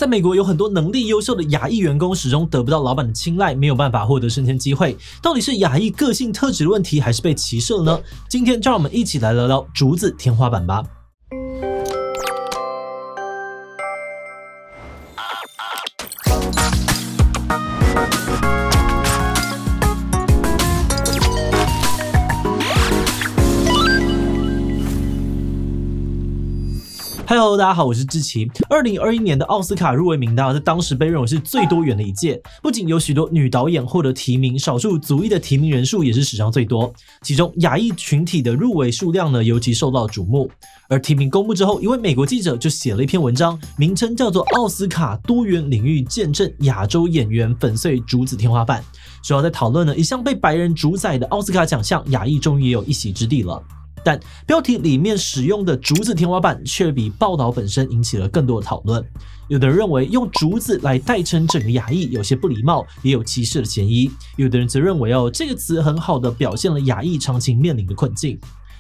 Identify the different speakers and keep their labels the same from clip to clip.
Speaker 1: 在美国有很多能力优秀的亚裔员工始终得不到老板的青睐，没有办法获得升迁机会。到底是亚裔个性特质的问题，还是被歧视了呢？今天就让我们一起来聊聊竹子天花板吧。Hello， 大家好，我是志奇。2021年的奥斯卡入围名单在当时被认为是最多元的一届，不仅有许多女导演获得提名，少数族裔的提名人数也是史上最多。其中亚裔群体的入围数量呢，尤其受到瞩目。而提名公布之后，一位美国记者就写了一篇文章，名称叫做《奥斯卡多元领域见证亚洲演员粉碎竹子天花板》，主要在讨论呢一向被白人主宰的奥斯卡奖项，亚裔终于也有一席之地了。但标题里面使用的竹子天花板却比报道本身引起了更多的讨论。有的人认为用竹子来代称整个亚裔有些不礼貌，也有歧视的嫌疑。有的人则认为这个词很好的表现了亚裔长期面临的困境。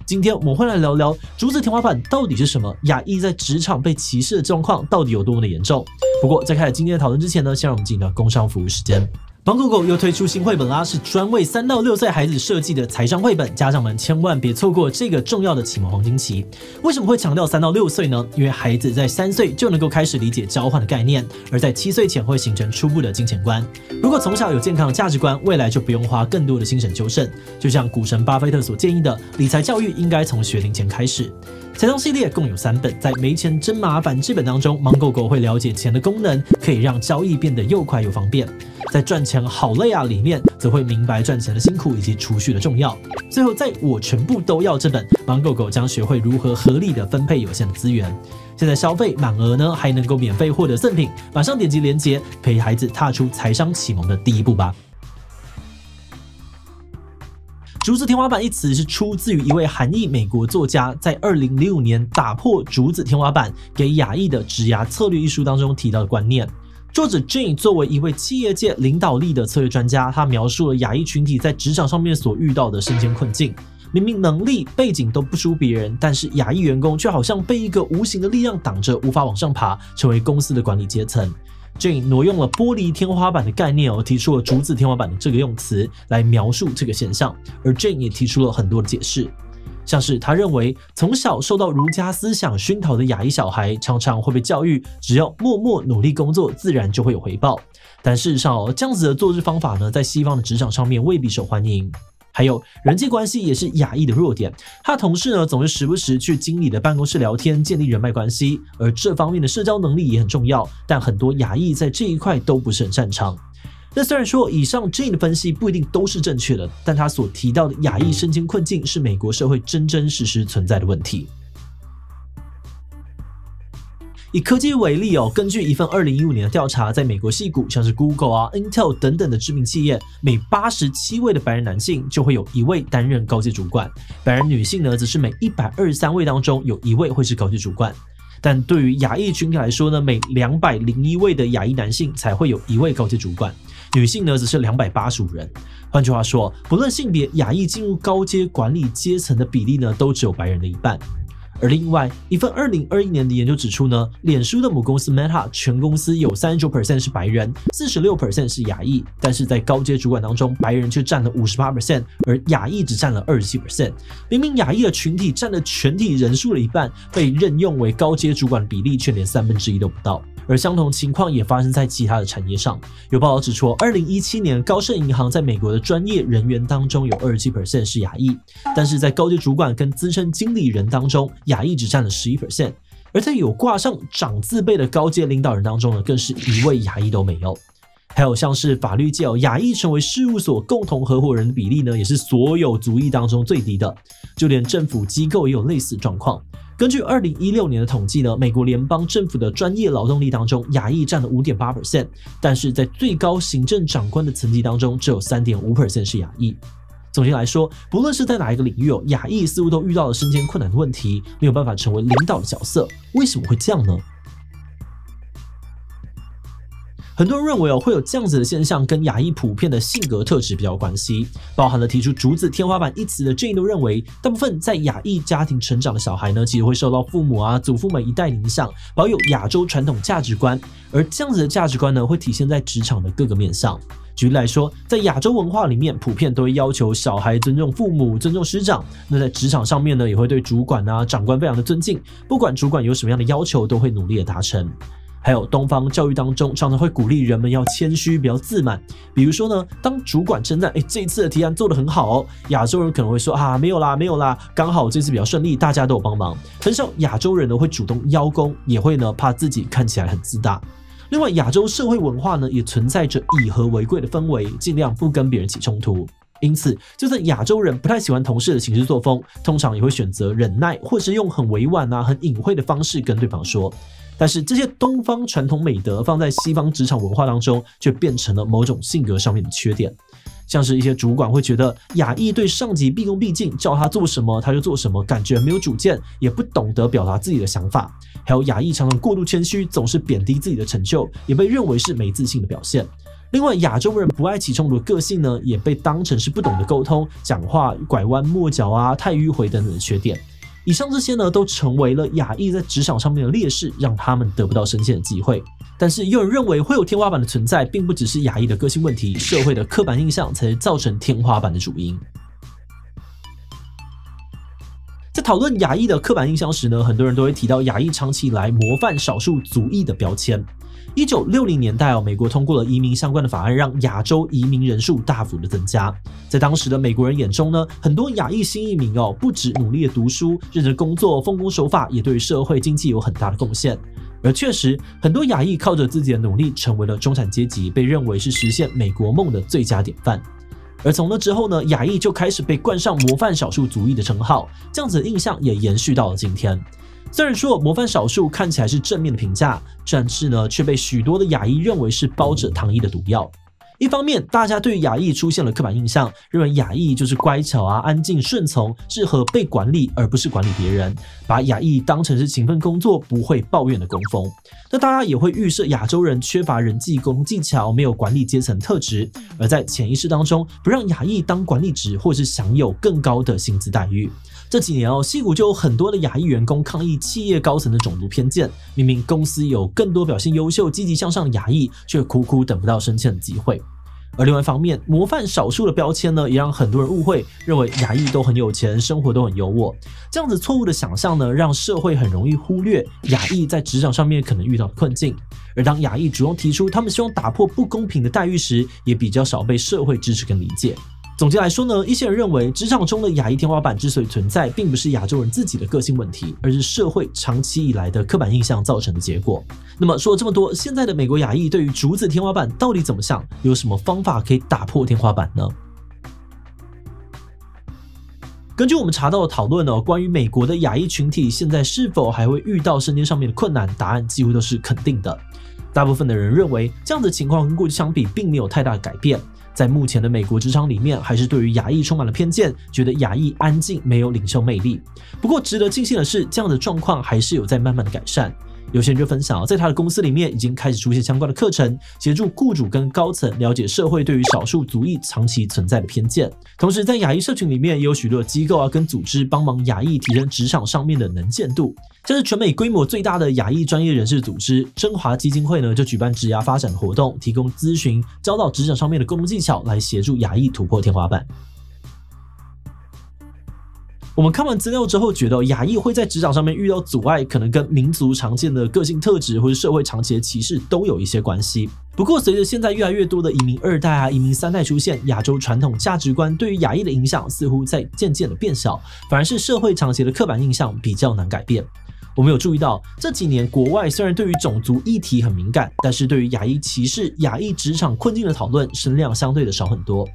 Speaker 1: 今天我们会来聊聊竹子天花板到底是什么，亚裔在职场被歧视的状况到底有多么的严重。不过在开始今天的讨论之前呢，先让我们进入到工商服务时间。芒狗狗又推出新绘本啦，是专为3到6岁孩子设计的财商绘本，家长们千万别错过这个重要的启蒙黄金期。为什么会强调3到6岁呢？因为孩子在3岁就能够开始理解交换的概念，而在7岁前会形成初步的金钱观。如果从小有健康的价值观，未来就不用花更多的精神纠正。就像股神巴菲特所建议的，理财教育应该从学龄前开始。财商系列共有3本，在没钱真麻烦这本当中，芒狗狗会了解钱的功能，可以让交易变得又快又方便。在赚钱好累啊里面，则会明白赚钱的辛苦以及储蓄的重要。最后，在我全部都要这本，芒狗狗将学会如何合理的分配有限的资源。现在消费满额呢，还能够免费获得赠品，马上点击连结，陪孩子踏出财商启蒙的第一步吧。竹子天花板一词是出自于一位韩裔美国作家在2005年打破竹子天花板给亚裔的职涯策略一书当中提到的观念。作者 Jane 作为一位企业界领导力的策略专家，他描述了亚裔群体在职场上面所遇到的升迁困境。明明能力背景都不输别人，但是亚裔员工却好像被一个无形的力量挡着，无法往上爬，成为公司的管理阶层。Jane 挪用了玻璃天花板的概念提出了竹子天花板的这个用词来描述这个现象，而 Jane 也提出了很多的解释。像是他认为从小受到儒家思想熏陶的亚裔小孩常常会被教育只要默默努力工作自然就会有回报，但事实上这样子的做事方法呢，在西方的职场上面未必受欢迎。还有人际关系也是亚裔的弱点，他的同事呢总是时不时去经理的办公室聊天，建立人脉关系，而这方面的社交能力也很重要，但很多亚裔在这一块都不是很擅长。那虽然说以上 Jane 的分析不一定都是正确的，但他所提到的亚裔升迁困境是美国社会真真实实存在的问题。以科技为例根据一份2015年的调查，在美国矽谷像是 Google、Intel 等等的知名企业，每87位的白人男性就会有1位担任高阶主管，白人女性呢则是每123位当中有1位会是高阶主管。但对于亚裔群体来说呢，每201位的亚裔男性才会有1位高阶主管，女性呢则是285人。换句话说，不论性别，亚裔进入高阶管理阶层的比例呢都只有白人的1半。而另外一份2021年的研究指出呢，脸书的母公司 Meta 全公司有 39% 是白人， 46% 是亚裔，但是在高阶主管当中，白人却占了 58%， 而亚裔只占了 27%。 明明亚裔的群体占了全体人数的1半，被任用为高阶主管的比例却连1/3都不到。而相同情况也发生在其他的产业上。有报道指出，2017年高盛银行在美国的专业人员当中有 27% 是亚裔，但是在高阶主管跟资深经理人当中，亚裔只占了 11%， 而在有挂上长字辈的高阶领导人当中呢，更是1位亚裔都没有。还有像是法律界亚裔成为事务所共同合伙人的比例呢，也是所有族裔当中最低的，就连政府机构也有类似状况。根据2016年的统计呢，美国联邦政府的专业劳动力当中，亚裔占了 5.8%， 但是在最高行政长官的层级当中，只有 3.5% 是亚裔。总结来说，不论是在哪一个领域亚裔似乎都遇到了升迁困难的问题，没有办法成为领导的角色。为什么会这样呢？很多人认为会有这样子的现象跟亚裔普遍的性格特质比较有关系，包含了提出竹子天花板一词的 Jane 都认为，大部分在亚裔家庭成长的小孩呢，其实会受到父母祖父们一代影响，保有亚洲传统价值观，而这样子的价值观呢，会体现在职场的各个面向。举例来说，在亚洲文化里面，普遍都会要求小孩尊重父母、尊重师长。那在职场上面呢，也会对主管长官非常的尊敬，不管主管有什么样的要求，都会努力的达成。还有东方教育当中，常常会鼓励人们要谦虚，不要自满。比如说呢，当主管称赞，这一次的提案做得很好亚洲人可能会说没有啦，刚好这次比较顺利，大家都有帮忙。很少亚洲人呢会主动邀功，也会呢怕自己看起来很自大。另外，亚洲社会文化呢也存在着以和为贵的氛围，尽量不跟别人起冲突。因此，就算亚洲人不太喜欢同事的行事作风，通常也会选择忍耐，或是用很委婉很隐晦的方式跟对方说。但是这些东方传统美德放在西方职场文化当中，却变成了某种性格上面的缺点。像是一些主管会觉得亚裔对上级毕恭毕敬，叫他做什么他就做什么，感觉没有主见，也不懂得表达自己的想法。还有亚裔常常过度谦虚，总是贬低自己的成就，也被认为是没自信的表现。另外，亚洲人不爱起冲突的个性呢，也被当成是不懂得沟通、讲话拐弯抹角太迂回等等的缺点。以上这些呢，都成为了亚裔在职场上面的劣势，让他们得不到升迁的机会。但是，也有人认为会有天花板的存在，并不只是亚裔的个性问题，社会的刻板印象才是造成天花板的主因。在讨论亚裔的刻板印象时呢，很多人都会提到亚裔长期以来模范少数族裔的标签。1960年代美国通过了移民相关的法案，让亚洲移民人数大幅的增加。在当时的美国人眼中呢，很多亚裔新移民不只努力的读书、认真工作、奉公守法，也对于社会经济有很大的贡献。而确实，很多亚裔靠着自己的努力成为了中产阶级，被认为是实现美国梦的最佳典范。而从那之后呢，亚裔就开始被冠上模范少数族裔的称号，这样子的印象也延续到了今天。虽然说模范少数看起来是正面的评价，但是呢，却被许多的亚裔认为是包着糖衣的毒药。一方面，大家对亚裔出现了刻板印象，认为亚裔就是乖巧安静顺从，适合被管理而不是管理别人，把亚裔当成是勤奋工作不会抱怨的工蜂。那大家也会预设亚洲人缺乏人际沟通技巧，没有管理阶层特质，而在潜意识当中不让亚裔当管理职或是享有更高的薪资待遇。这几年矽谷就有很多的亚裔员工抗议企业高层的种族偏见，明明公司有更多表现优秀、积极向上的亚裔，却苦苦等不到升迁的机会。而另外一方面，模范少数的标签呢，也让很多人误会，认为亚裔都很有钱，生活都很优渥。这样子错误的想象呢，让社会很容易忽略亚裔在职场上面可能遇到的困境。而当亚裔主动提出他们希望打破不公平的待遇时，也比较少被社会支持跟理解。总结来说呢，一些人认为职场中的亚裔天花板之所以存在，并不是亚洲人自己的个性问题，而是社会长期以来的刻板印象造成的结果。那么说了这么多，现在的美国亚裔对于竹子天花板到底怎么想？有什么方法可以打破天花板呢？根据我们查到的讨论关于美国的亚裔群体现在是否还会遇到升迁上面的困难，答案几乎都是肯定的。大部分的人认为，这样的情况跟过去相比，并没有太大的改变。在目前的美国职场里面，还是对于亚裔充满了偏见，觉得亚裔安静，没有领袖魅力。不过值得庆幸的是，这样的状况还是有在慢慢的改善。有些人就分享，在他的公司里面已经开始出现相关的课程，协助雇主跟高层了解社会对于少数族裔长期存在的偏见。同时，在亚裔社群里面，也有许多的机构跟组织帮忙亚裔提升职场上面的能见度。像是全美规模最大的亚裔专业人士组织真华基金会呢，就举办职涯发展的活动，提供咨询、教导职场上面的沟通技巧，来协助亚裔突破天花板。我们看完资料之后，觉得亚裔会在职场上面遇到阻碍，可能跟民族常见的个性特质或者社会长期的歧视都有一些关系。不过，随着现在越来越多的移民2代移民3代出现，亚洲传统价值观对于亚裔的影响似乎在渐渐的变小，反而是社会长期的刻板印象比较难改变。我们有注意到，这几年国外虽然对于种族议题很敏感，但是对于亚裔歧视、亚裔职场困境的讨论声量相对的少很多。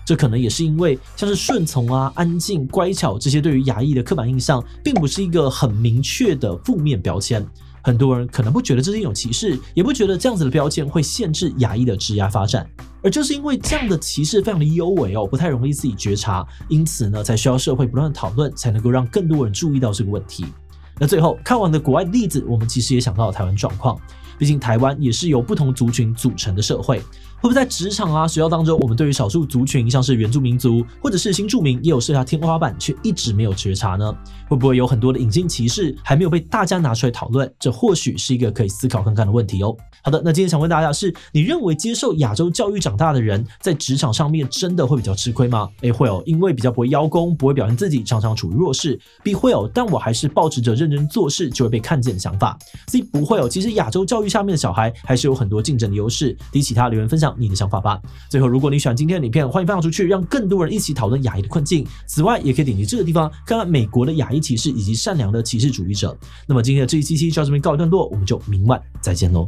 Speaker 1: 这可能也是因为像是顺从安静、乖巧这些对于亚裔的刻板印象，并不是一个很明确的负面标签。很多人可能不觉得这是一种歧视，也不觉得这样子的标签会限制亚裔的职业发展。而就是因为这样的歧视非常的幽微不太容易自己觉察，因此呢，才需要社会不断的讨论，才能够让更多人注意到这个问题。那最后看完的国外的例子，我们其实也想到了台湾状况，毕竟台湾也是由不同族群组成的社会。会不会在职场啊、学校当中，我们对于少数族群，像是原住民族或者是新住民，也有设下天花板，却一直没有觉察呢？会不会有很多的隐性歧视还没有被大家拿出来讨论？这或许是一个可以思考看看的问题哦。好的，那今天想问大家的是，你认为接受亚洲教育长大的人，在职场上面真的会比较吃亏吗？ A 会哦，因为比较不会邀功，不会表现自己，常常处于弱势。B 会哦，但我还是抱持着认真做事就会被看见的想法。C 不会哦，其实亚洲教育下面的小孩还是有很多竞争的优势。提其他留言分享你的想法吧。最后，如果你喜欢今天的影片，欢迎分享出去，让更多人一起讨论亚裔的困境。此外，也可以点击这个地方看看美国的亚裔歧视以及善良的歧视主义者。那么今天的这一期就到这边告一段落，我们就明晚再见喽。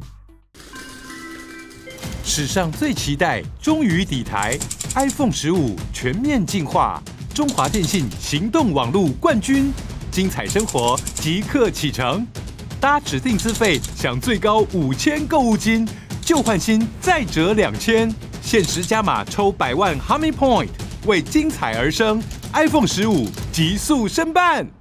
Speaker 2: 史上最期待终于抵台 ，iPhone 15全面进化，中华电信行动网络冠军，精彩生活即刻启程。搭指定资费享最高5000购物金，旧换新再折2000，限时加码抽100万 Honey Point，为精彩而生 ，iPhone 15急速申办。